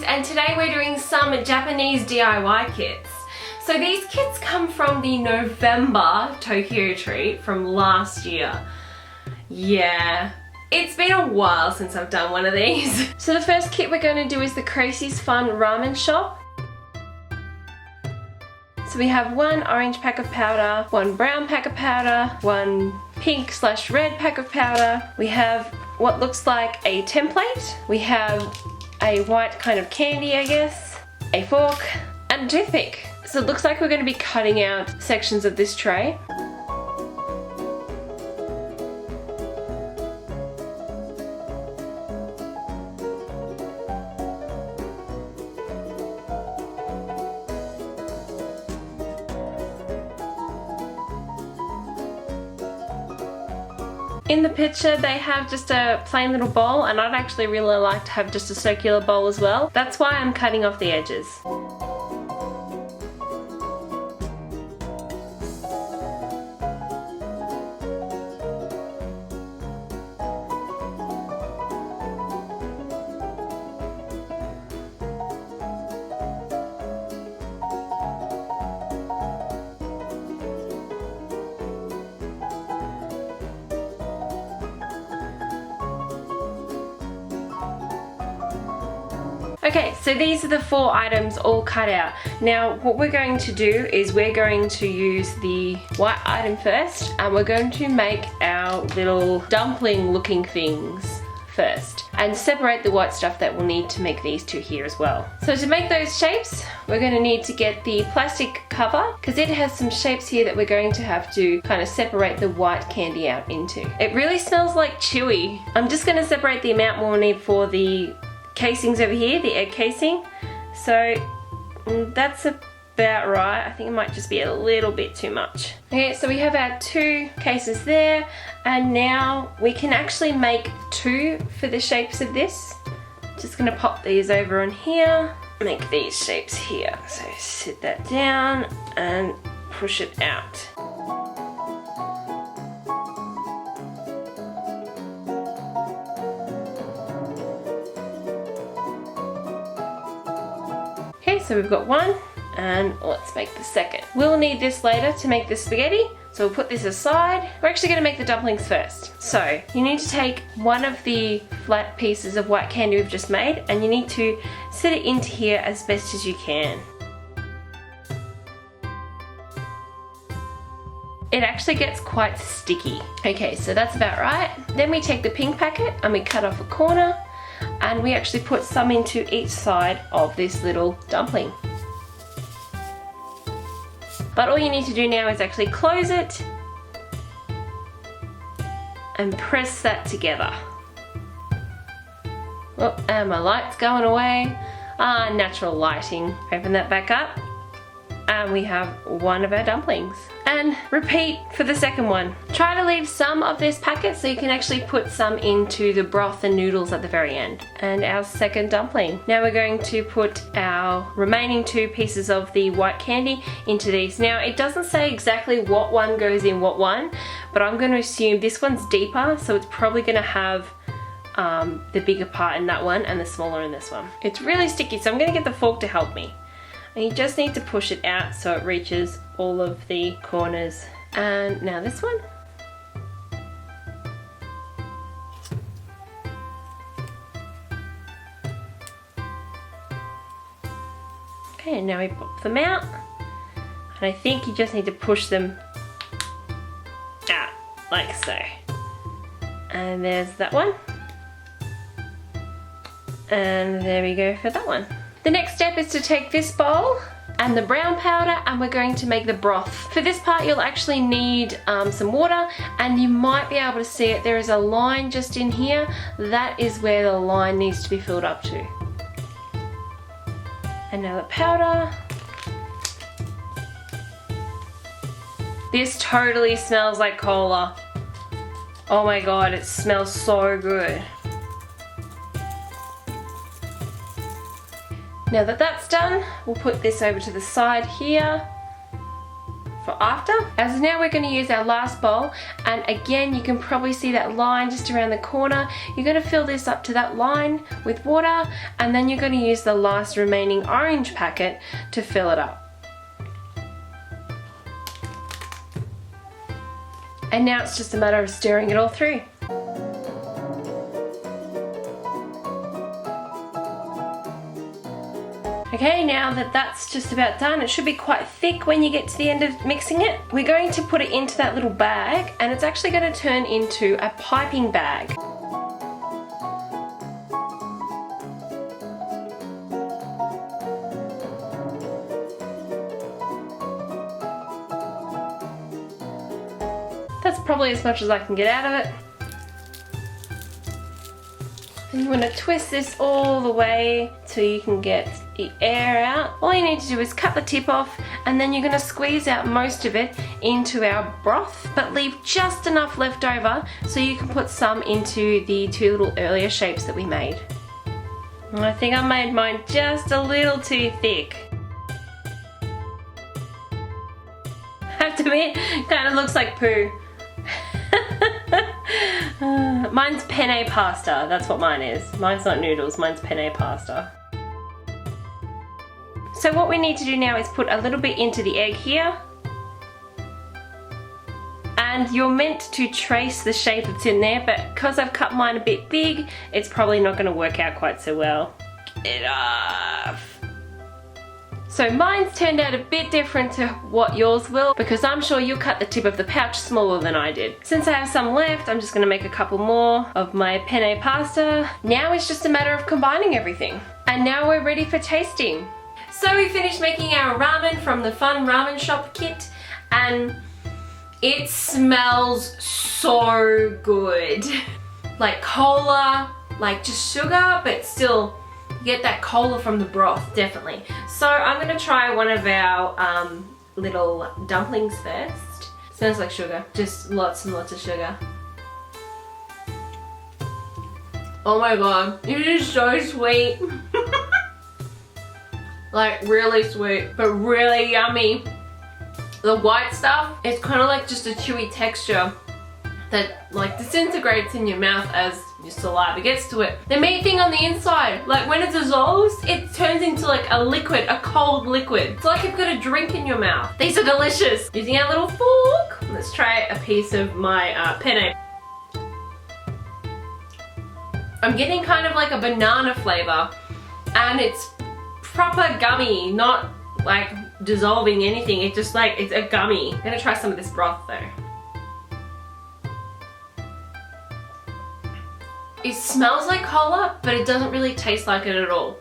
and today we're doing some Japanese DIY kits. So these kits come from the November Tokyo treat from last year. Yeah, it's been a while since I've done one of these. So the first kit we're going to do is the Kracie's Fun Ramen Shop. So we have one orange pack of powder, one brown pack of powder, one pink/red pack of powder. We have what looks like a template. We have a white kind of candy, I guess, a fork, and a toothpick. So it looks like we're going to be cutting out sections of this tray. In the picture they have just a plain little bowl, and I'd actually really like to have just a circular bowl as well. That's why I'm cutting off the edges. Okay, so these are the 4 items all cut out. Now what we're going to do is we're going to use the white item first, and we're going to make our little dumpling looking things first and separate the white stuff that we'll need to make these two here as well. So to make those shapes, we're going to need to get the plastic cover because it has some shapes here that we're going to have to kind of separate the white candy out into. It really smells like chewy. I'm just going to separate the amount we'll need for the casings over here, the egg casing. So that's about right. I think it might just be a little bit too much. Okay, so we have our 2 cases there, and now we can actually make 2 for the shapes of this. Just gonna pop these over on here, make these shapes here. So sit that down and push it out. Okay, so we've got one, and let's make the second. We'll need this later to make the spaghetti, so we'll put this aside. We're actually going to make the dumplings first. So you need to take one of the flat pieces of white candy we've just made, and you need to set it into here as best as you can. It actually gets quite sticky. Okay, so that's about right. Then we take the pink packet and we cut off a corner, and we actually put some into each side of this little dumpling. But all you need to do now is actually close it and press that together. Oh, and my light's going away. Natural lighting. Open that back up, and we have one of our dumplings. And repeat for the second one. Try to leave some of this packet so you can actually put some into the broth and noodles at the very end. And our second dumpling. Now we're going to put our remaining 2 pieces of the white candy into these. Now it doesn't say exactly what one goes in what one, but I'm going to assume this one's deeper, so it's probably going to have the bigger part in that one and the smaller in this one. It's really sticky, so I'm going to get the fork to help me. And you just need to push it out so it reaches all of the corners. And now this one. Okay, and now we pop them out. And I think you just need to push them out, like so. And there's that one. And there we go for that one. The next step is to take this bowl and the brown powder, and we're going to make the broth. For this part you'll actually need some water, and you might be able to see it. There is a line just in here. That is where the line needs to be filled up to. And now the powder. This totally smells like cola. Oh my god, it smells so good. Now that that's done, we'll put this over to the side here for after. As now we're going to use our last bowl, and again you can probably see that line just around the corner. You're going to fill this up to that line with water, and then you're going to use the last remaining orange packet to fill it up. And now it's just a matter of stirring it all through. Okay, now that that's just about done, it should be quite thick when you get to the end of mixing it. We're going to put it into that little bag, and it's actually going to turn into a piping bag. That's probably as much as I can get out of it. And you want to twist this all the way so you can get the air out. All you need to do is cut the tip off, and then you're going to squeeze out most of it into our broth, but leave just enough left over so you can put some into the two little earlier shapes that we made. And I think I made mine just a little too thick. I have to admit, it kind of looks like poo. Mine's penne pasta, that's what mine is. Mine's not noodles, mine's penne pasta. So what we need to do now is put a little bit into the egg here. And you're meant to trace the shape that's in there, but because I've cut mine a bit big, it's probably not going to work out quite so well. Get it off. So mine's turned out a bit different to what yours will, because I'm sure you'll cut the tip of the pouch smaller than I did. Since I have some left, I'm just going to make a couple more of my penne pasta. Now it's just a matter of combining everything. And now we're ready for tasting. So we finished making our ramen from the Fun Ramen Shop kit, and it smells so good. Like cola, like just sugar, but still you get that cola from the broth, definitely. So I'm going to try one of our little dumplings first. Smells like sugar, just lots and lots of sugar. Oh my god, it is so sweet. Like really sweet, but really yummy. The white stuff, it's kind of like just a chewy texture that like disintegrates in your mouth as your saliva gets to it. The meat thing on the inside, like when it dissolves, it turns into like a liquid, a cold liquid. It's like you've got a drink in your mouth. These are delicious. Using our little fork, let's try a piece of my penne. I'm getting kind of like a banana flavor, and it's proper gummy, not like dissolving anything. It's just like, it's a gummy. I'm gonna try some of this broth though. It smells like cola, but it doesn't really taste like it at all.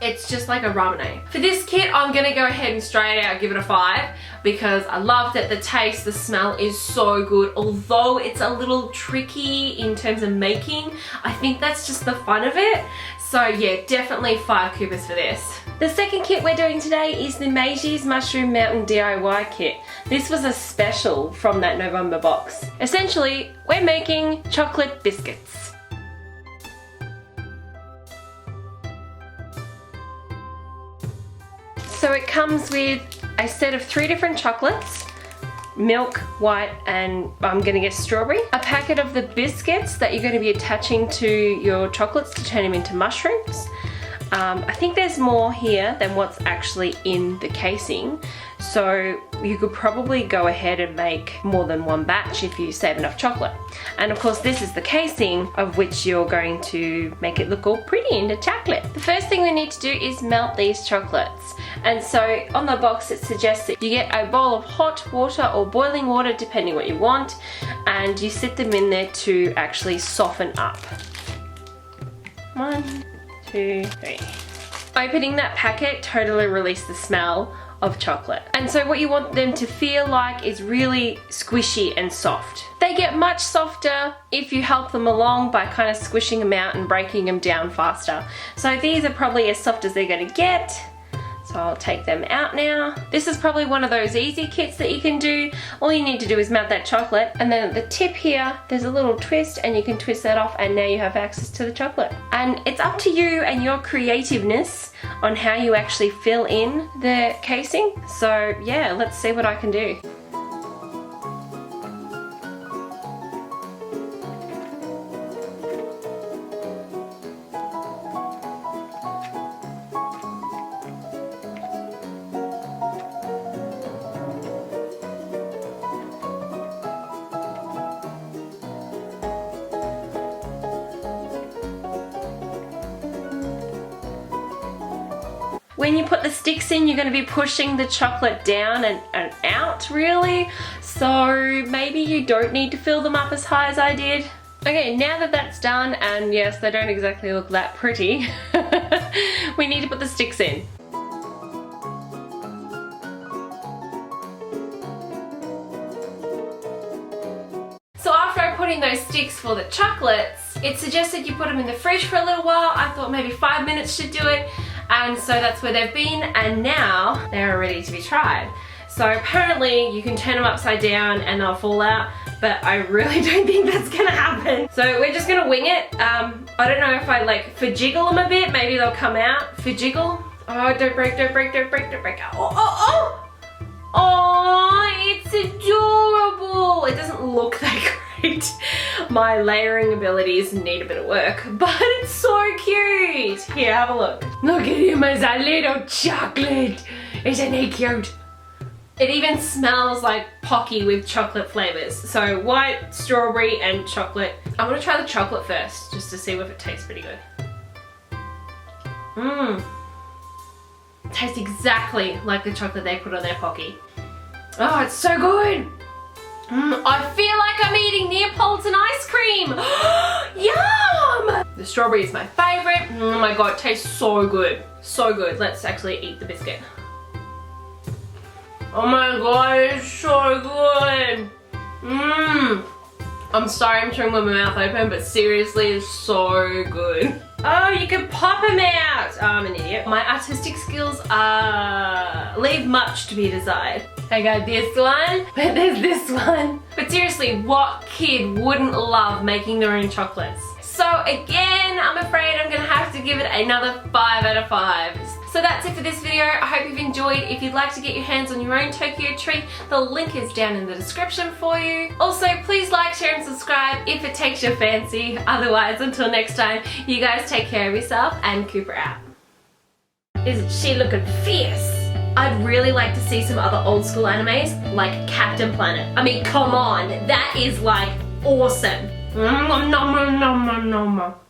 It's just like a ramen. For this kit, I'm gonna go ahead and straight out give it a 5 because I loved it. The taste, the smell is so good. Although it's a little tricky in terms of making, I think that's just the fun of it. So yeah, definitely 5 Coopers for this. The second kit we're doing today is the Meji's Mushroom Mountain DIY kit. This was a special from that November box. Essentially, we're making chocolate biscuits. So it comes with a set of 3 different chocolates, milk, white, and I'm gonna get strawberry. A packet of the biscuits that you're gonna be attaching to your chocolates to turn them into mushrooms. I think there's more here than what's actually in the casing. So you could probably go ahead and make more than one batch if you save enough chocolate. And of course this is the casing of which you're going to make it look all pretty into chocolate. The first thing we need to do is melt these chocolates. And so on the box it suggests that you get a bowl of hot water or boiling water depending what you want, and you sit them in there to actually soften up. 1, 2, 3. Opening that packet totally released the smell of chocolate. And so what you want them to feel like is really squishy and soft. They get much softer if you help them along by kind of squishing them out and breaking them down faster. So these are probably as soft as they're gonna get. So So I'll take them out now. This is probably one of those easy kits that you can do. All you need to do is melt that chocolate, and then at the tip here, there's a little twist, and you can twist that off, and now you have access to the chocolate. And it's up to you and your creativeness on how you actually fill in the casing. So yeah, let's see what I can do. When you put the sticks in, you're going to be pushing the chocolate down and out, really. So maybe you don't need to fill them up as high as I did. Okay, now that that's done, and yes, they don't exactly look that pretty, we need to put the sticks in. So after I put in those sticks for the chocolates, it suggested you put them in the fridge for a little while. I thought maybe 5 minutes should do it. And so that's where they've been, and now they're ready to be tried. So apparently you can turn them upside down and they'll fall out, but I really don't think that's gonna happen. So we're just gonna wing it. I don't know if I like fajiggle them a bit, maybe they'll come out. Fajiggle. Oh, don't break, don't break, don't break, don't break. Oh, oh, oh! Oh, it's adorable. It doesn't look that great. My layering abilities need a bit of work, but it's so cute. Here, have a look. Look at him as a little chocolate. Isn't he cute? It even smells like Pocky with chocolate flavors. So white, strawberry, and chocolate. I'm gonna try the chocolate first, just to see if it tastes pretty good. Mmm. Tastes exactly like the chocolate they put on their Pocky. Oh, it's so good. I feel like I'm eating Neapolitan ice cream. Yum! The strawberry is my favorite. Oh my god, it tastes so good. So good. Let's actually eat the biscuit. Oh my god, it's so good. I'm sorry I'm chewing with my mouth open, but seriously, it's so good. Oh, you can pop them out. Oh, I'm an idiot. My artistic skills leave much to be desired. I got this one, but there's this one. But seriously, what kid wouldn't love making their own chocolates? So again, I'm afraid I'm gonna have to give it another 5 out of 5. So that's it for this video. I hope you've enjoyed. If you'd like to get your hands on your own Tokyo treat, the link is down in the description for you. Also, please like, share and subscribe if it takes your fancy. Otherwise, until next time, you guys take care of yourself, and Cooper out. Isn't she looking fierce? I'd really like to see some other old school animes like Captain Planet. I mean, come on, that is like awesome.